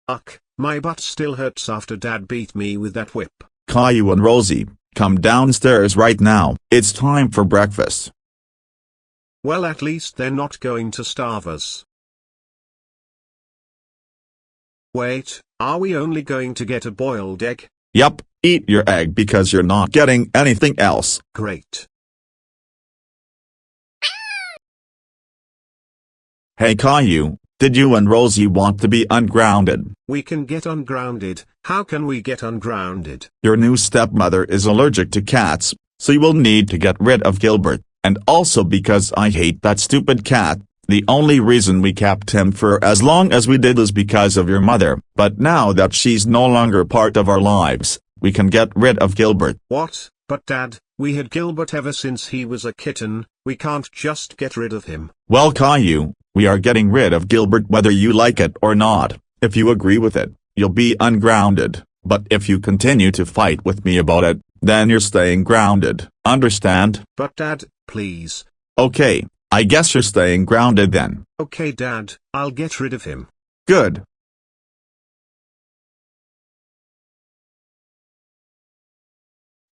Ugh, my butt still hurts after Dad beat me with that whip. Caillou and Rosie, come downstairs right now. It's time for breakfast. Well, at least they're not going to starve us. Wait, are we only going to get a boiled egg? Yup, eat your egg because you're not getting anything else. Great. Hey Caillou, did you and Rosie want to be ungrounded? We can get ungrounded. How can we get ungrounded? Your new stepmother is allergic to cats, so you will need to get rid of Gilbert, and also because I hate that stupid cat. The only reason we kept him for as long as we did is because of your mother, but now that she's no longer part of our lives, we can get rid of Gilbert. What? But Dad, we had Gilbert ever since he was a kitten. We can't just get rid of him. Well Caillou, we are getting rid of Gilbert whether you like it or not. If you agree with it, you'll be ungrounded, but if you continue to fight with me about it, then you're staying grounded, understand? But Dad, please. Okay, I guess you're staying grounded then. Okay Dad, I'll get rid of him. Good.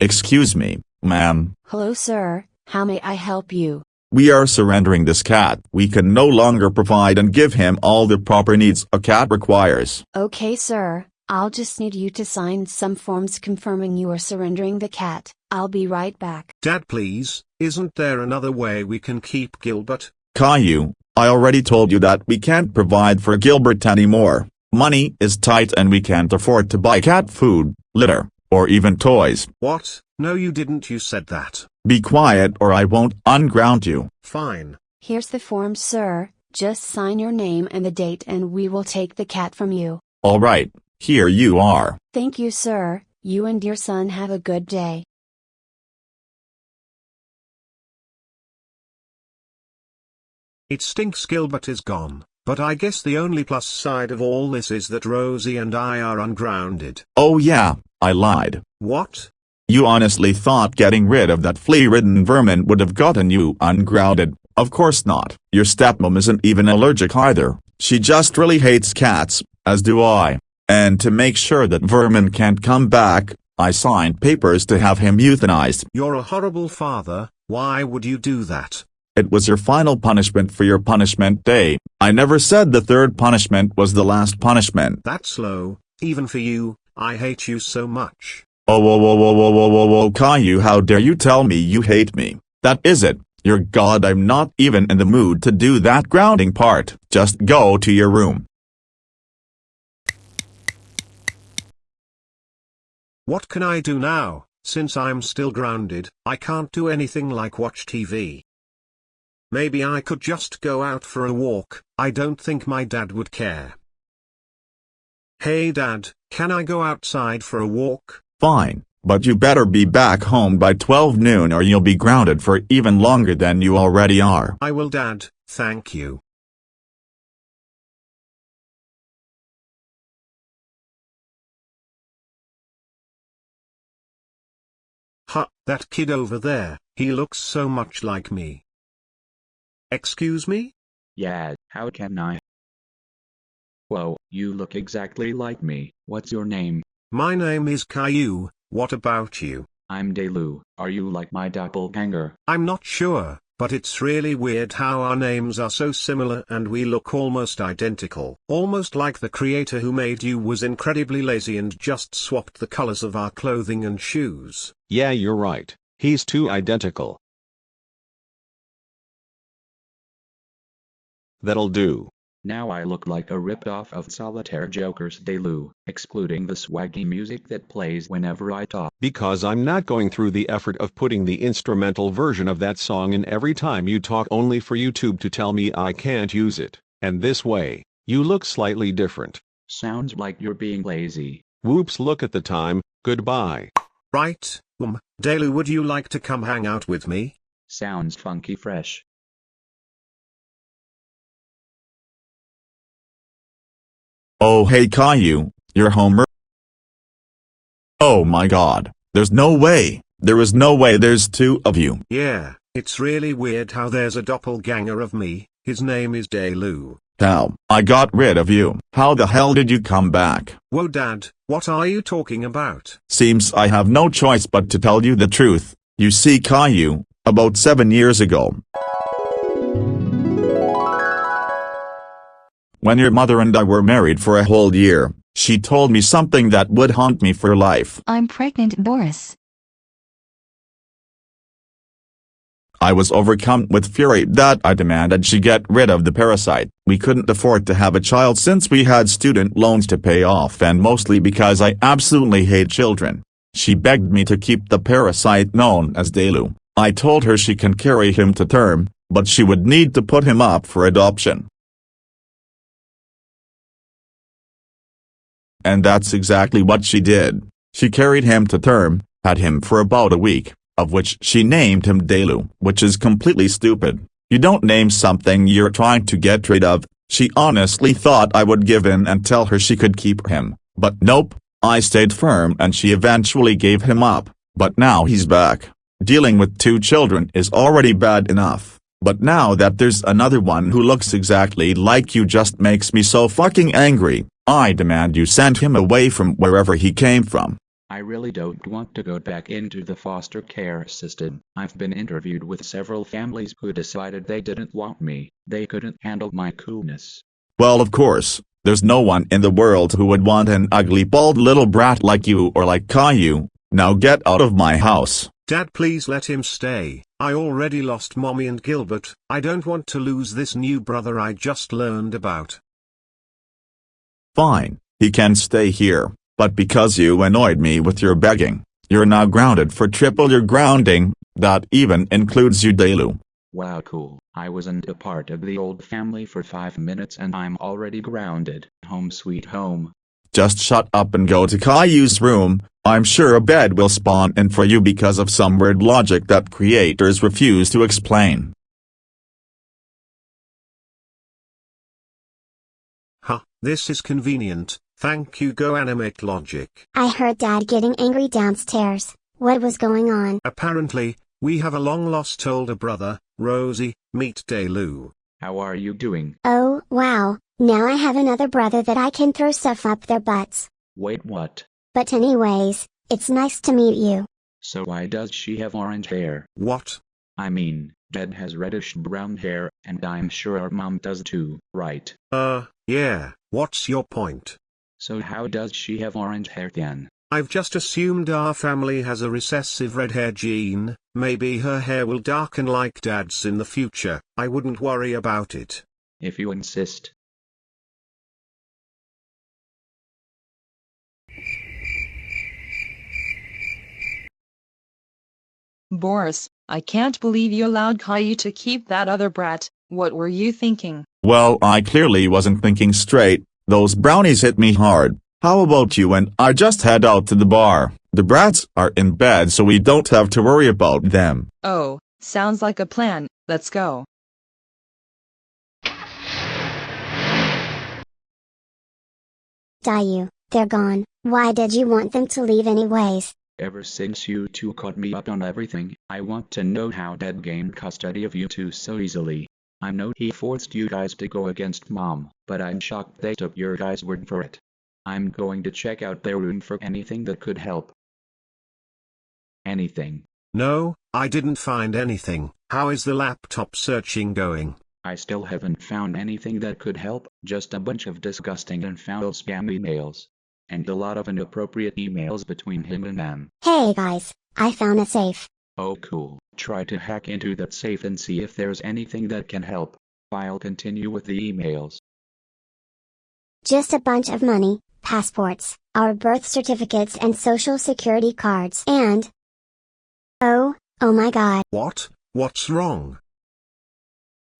Excuse me, ma'am. Hello, sir. How may I help you? We are surrendering this cat. We can no longer provide and give him all the proper needs a cat requires. Okay, sir. I'll just need you to sign some forms confirming you are surrendering the cat. I'll be right back. Dad, please, isn't there another way we can keep Gilbert? Caillou, I already told you that we can't provide for Gilbert anymore. Money is tight and we can't afford to buy cat food, litter, or even toys. What? No, you didn't. You said that. Be quiet or I won't unground you. Fine. Here's the form, sir. Just sign your name and the date and we will take the cat from you. All right, here you are. Thank you, sir. You and your son have a good day. It stinks Gilbert is gone, but I guess the only plus side of all this is that Rosie and I are ungrounded. Oh yeah, I lied. What? You honestly thought getting rid of that flea-ridden vermin would have gotten you ungrounded? Of course not. Your stepmom isn't even allergic either. She just really hates cats, as do I. And to make sure that vermin can't come back, I signed papers to have him euthanized. You're a horrible father. Why would you do that? It was your final punishment for your punishment day. I never said the third punishment was the last punishment. That's low, even for you. I hate you so much. Oh, whoa, whoa, whoa, whoa, whoa, whoa, whoa, Caillou, how dare you tell me you hate me? That is it. Your God, I'm not even in the mood to do that grounding part. Just go to your room. What can I do now? Since I'm still grounded, I can't do anything like watch TV. Maybe I could just go out for a walk. I don't think my dad would care. Hey Dad, can I go outside for a walk? Fine, but you better be back home by 12 noon or you'll be grounded for even longer than you already are. I will, Dad, thank you. Huh, that kid over there, he looks so much like me. Excuse me? Yeah, how can I? Whoa, you look exactly like me. What's your name? My name is Caillou. What about you? I'm Delu. Are you like my doppelganger? I'm not sure, but it's really weird how our names are so similar and we look almost identical. Almost like the creator who made you was incredibly lazy and just swapped the colors of our clothing and shoes. Yeah, you're right. He's too identical. That'll do. Now I look like a ripoff of Solitaire Joker's Delu, excluding the swaggy music that plays whenever I talk. Because I'm not going through the effort of putting the instrumental version of that song in every time you talk only for YouTube to tell me I can't use it. And this way, you look slightly different. Sounds like you're being lazy. Whoops, look at the time. Goodbye. Right, Delu, would you like to come hang out with me? Sounds funky fresh. Oh hey Caillou, you're home. Oh my God, there's no way. There is no way there's two of you. Yeah, it's really weird how there's a doppelganger of me. His name is Delu. How? I got rid of you. How the hell did you come back? Whoa Dad, what are you talking about? Seems I have no choice but to tell you the truth. You see Caillou, about 7 years ago, when your mother and I were married for a whole year, she told me something that would haunt me for life. I'm pregnant, Boris. I was overcome with fury that I demanded she get rid of the parasite. We couldn't afford to have a child since we had student loans to pay off and mostly because I absolutely hate children. She begged me to keep the parasite known as Caillou. I told her she can carry him to term, but she would need to put him up for adoption. And that's exactly what she did. She carried him to term, had him for about a week, of which she named him Caillou, which is completely stupid. You don't name something you're trying to get rid of. She honestly thought I would give in and tell her she could keep him, but nope, I stayed firm and she eventually gave him up, but now he's back. Dealing with 2 children is already bad enough, but now that there's another one who looks exactly like you just makes me so fucking angry. I demand you send him away from wherever he came from. I really don't want to go back into the foster care system. I've been interviewed with several families who decided they didn't want me. They couldn't handle my coolness. Well, of course, there's no one in the world who would want an ugly bald little brat like you or like Caillou. Now get out of my house. Dad, please let him stay. I already lost Mommy and Gilbert. I don't want to lose this new brother I just learned about. Fine, he can stay here, but because you annoyed me with your begging, you're now grounded for triple your grounding. That even includes you, Caillou. Wow, cool. I wasn't a part of the old family for 5 minutes and I'm already grounded. Home sweet home. Just shut up and go to Caillou's room. I'm sure a bed will spawn in for you because of some weird logic that creators refuse to explain. Huh, this is convenient, thank you. Go animate logic. I heard Dad getting angry downstairs. What was going on? Apparently, we have a long-lost older brother, Rosie. Meet Caillou. How are you doing? Oh, wow, now I have another brother that I can throw stuff up their butts. Wait, what? But anyways, it's nice to meet you. So why does she have orange hair? What? I mean, Dad has reddish brown hair, and I'm sure our mom does too, right? Yeah, what's your point? So how does she have orange hair then? I've just assumed our family has a recessive red hair gene. Maybe her hair will darken like Dad's in the future. I wouldn't worry about it. If you insist. Boris, I can't believe you allowed Caillou to keep that other brat. What were you thinking? Well, I clearly wasn't thinking straight. Those brownies hit me hard. How about you and I just head out to the bar? The brats are in bed so we don't have to worry about them. Oh, sounds like a plan. Let's go. Caillou, they're gone. Why did you want them to leave anyways? Ever since you two caught me up on everything, I want to know how Dad gained custody of you two so easily. I know he forced you guys to go against Mom, but I'm shocked they took your guys' word for it. I'm going to check out their room for anything that could help. Anything. No, I didn't find anything. How is the laptop searching going? I still haven't found anything that could help, just a bunch of disgusting and foul spam emails. And a lot of inappropriate emails between him and them. Hey guys, I found a safe. Oh cool, try to hack into that safe and see if there's anything that can help. I'll continue with the emails. Just a bunch of money, passports, our birth certificates and social security cards and... Oh my god. What? What's wrong?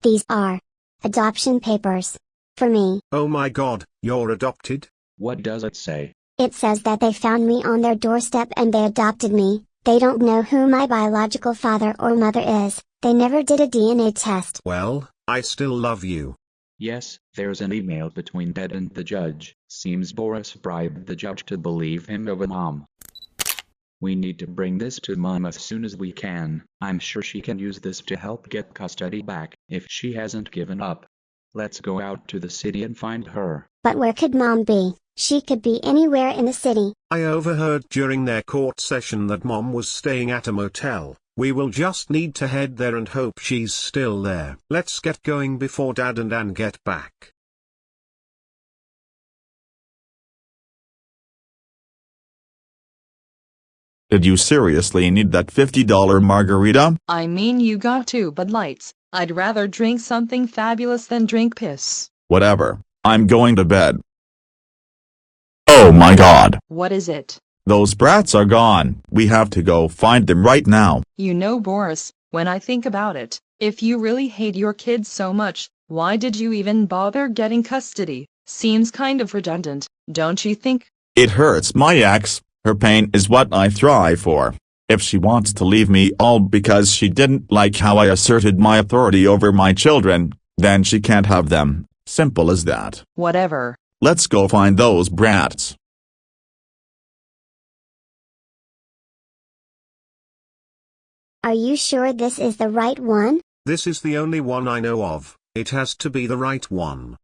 These are adoption papers. For me. Oh my god, you're adopted? What does it say? It says that they found me on their doorstep and they adopted me. They don't know who my biological father or mother is. They never did a DNA test. Well, I still love you. Yes, there's an email between Dad and the judge. Seems Boris bribed the judge to believe him over Mom. We need to bring this to Mom as soon as we can. I'm sure she can use this to help get custody back, if she hasn't given up. Let's go out to the city and find her. But where could Mom be? She could be anywhere in the city. I overheard during their court session that Mom was staying at a motel. We will just need to head there and hope she's still there. Let's get going before Dad and Ann get back. Did you seriously need that $50 margarita? I mean, you got 2 Bud Lights. I'd rather drink something fabulous than drink piss. Whatever, I'm going to bed. Oh my God. What is it? Those brats are gone. We have to go find them right now. You know, Boris, when I think about it, if you really hate your kids so much, why did you even bother getting custody? Seems kind of redundant, don't you think? It hurts my ex. Her pain is what I thrive for. If she wants to leave me all because she didn't like how I asserted my authority over my children, then she can't have them. Simple as that. Whatever. Let's go find those brats. Are you sure this is the right one? This is the only one I know of. It has to be the right one.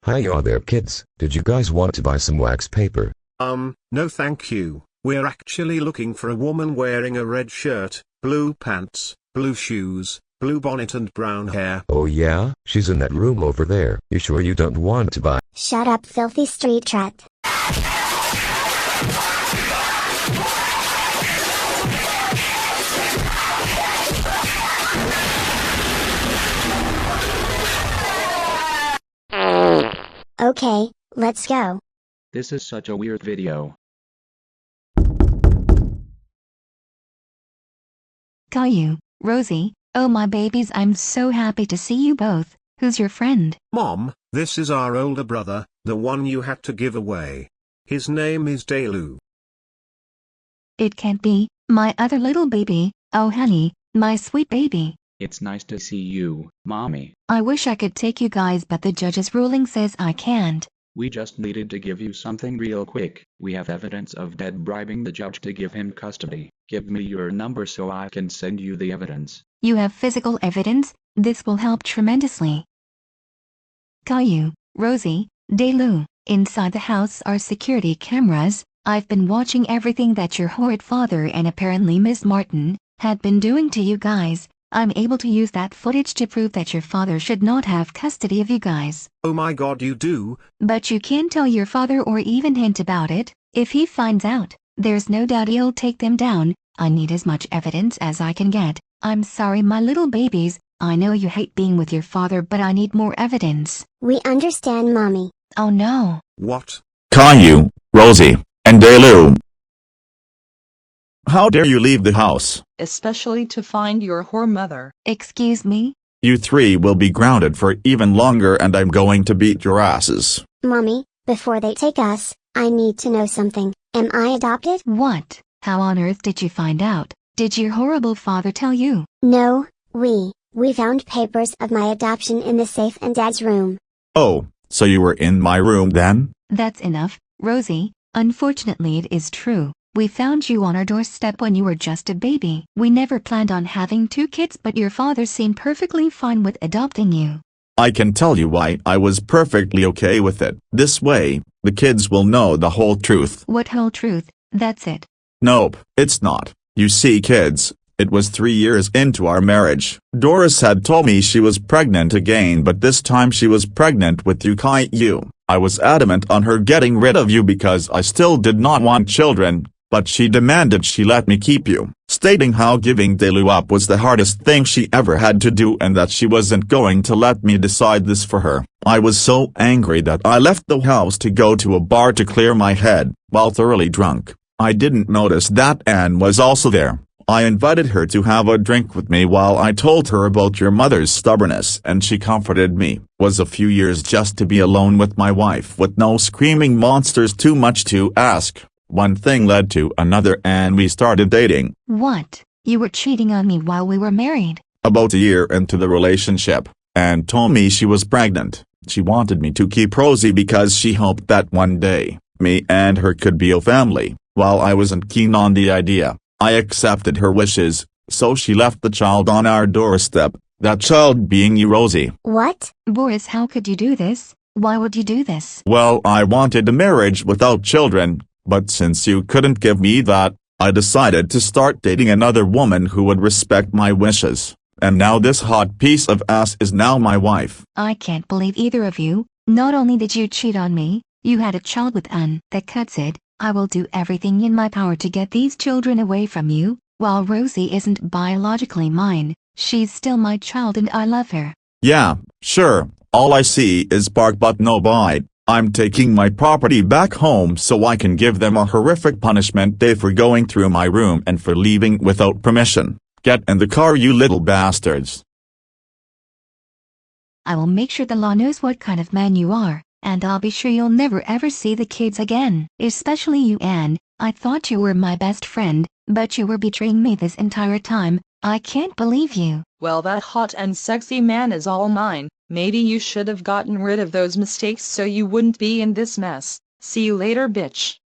Hiya there, kids. Did you guys want to buy some wax paper? No thank you. We're actually looking for a woman wearing a red shirt, blue pants, blue shoes, blue bonnet and brown hair. Oh yeah? She's in that room over there. You sure you don't want to buy? Shut up, filthy street rat. Okay, let's go. This is such a weird video. Caillou, Rosie, oh my babies, I'm so happy to see you both. Who's your friend? Mom, this is our older brother, the one you had to give away. His name is Caillou. It can't be, my other little baby, oh honey, my sweet baby. It's nice to see you, Mommy. I wish I could take you guys, but the judge's ruling says I can't. We just needed to give you something real quick. We have evidence of Dad bribing the judge to give him custody. Give me your number so I can send you the evidence. You have physical evidence? This will help tremendously. Caillou, Rosie, Caillou, inside the house are security cameras. I've been watching everything that your horrid father and apparently Miss Martin had been doing to you guys. I'm able to use that footage to prove that your father should not have custody of you guys. Oh my God, you do? But you can't tell your father or even hint about it. If he finds out, there's no doubt he'll take them down. I need as much evidence as I can get. I'm sorry, my little babies. I know you hate being with your father, but I need more evidence. We understand, Mommy. Oh no. What? Caillou, Rosie, and Caillou. How dare you leave the house? Especially to find your whore mother. Excuse me? You three will be grounded for even longer and I'm going to beat your asses. Mommy, before they take us, I need to know something. Am I adopted? What? How on earth did you find out? Did your horrible father tell you? No, we found papers of my adoption in the safe in Dad's room. Oh, so you were in my room then? That's enough, Rosie. Unfortunately, it is true. We found you on our doorstep when you were just a baby. We never planned on having 2 kids, but your father seemed perfectly fine with adopting you. I can tell you why I was perfectly okay with it. This way, the kids will know the whole truth. What whole truth? That's it. Nope, it's not. You see, kids, it was 3 years into our marriage. Doris had told me she was pregnant again, but this time she was pregnant with you, Caillou. I was adamant on her getting rid of you because I still did not want children. But she demanded she let me keep you, stating how giving Caillou up was the hardest thing she ever had to do and that she wasn't going to let me decide this for her. I was so angry that I left the house to go to a bar to clear my head, while thoroughly drunk. I didn't notice that Anne was also there. I invited her to have a drink with me while I told her about your mother's stubbornness and she comforted me. Was a few years just to be alone with my wife with no screaming monsters. Too much to ask. One thing led to another and we started dating. What? You were cheating on me while we were married? About a year into the relationship, Anne told me she was pregnant. She wanted me to keep Rosie because she hoped that one day, me and her could be a family. While I wasn't keen on the idea, I accepted her wishes, so she left the child on our doorstep, That child being you, Rosie. What? Boris, how could you do this? Why would you do this? Well, I wanted a marriage without children, but since you couldn't give me that, I decided to start dating another woman who would respect my wishes. And now this hot piece of ass is now my wife. I can't believe either of you. Not only did you cheat on me, you had a child with Anne. That cuts it. I will do everything in my power to get these children away from you. While Rosie isn't biologically mine, she's still my child and I love her. Yeah, sure. All I see is bark but no bite. I'm taking my property back home so I can give them a horrific punishment day for going through my room and for leaving without permission. Get in the car, you little bastards. I will make sure the law knows what kind of man you are, and I'll be sure you'll never ever see the kids again. Especially you, Anne. I thought you were my best friend, but you were betraying me this entire time. I can't believe you. Well, that hot and sexy man is all mine. Maybe you should have gotten rid of those mistakes so you wouldn't be in this mess. See you later, bitch.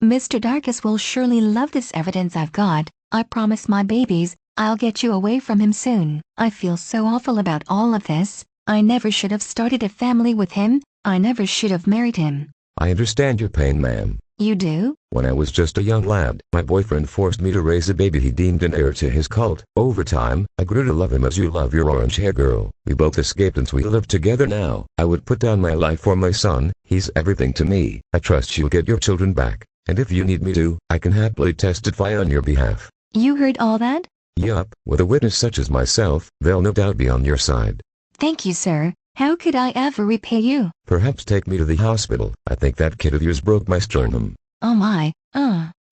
Mr. Darkus will surely love this evidence I've got. I promise my babies, I'll get you away from him soon. I feel so awful about all of this. I never should have started a family with him. I never should have married him. I understand your pain, ma'am. You do? When I was just a young lad, my boyfriend forced me to raise a baby he deemed an heir to his cult. Over time, I grew to love him as you love your orange hair girl. We both escaped and we live together now. I would put down my life for my son. He's everything to me. I trust you'll get your children back. And if you need me to, I can happily testify on your behalf. You heard all that? Yup, with a witness such as myself, they'll no doubt be on your side. Thank you, sir. How could I ever repay you? Perhaps take me to the hospital. I think that kid of yours broke my sternum. Oh my,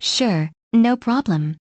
sure, no problem.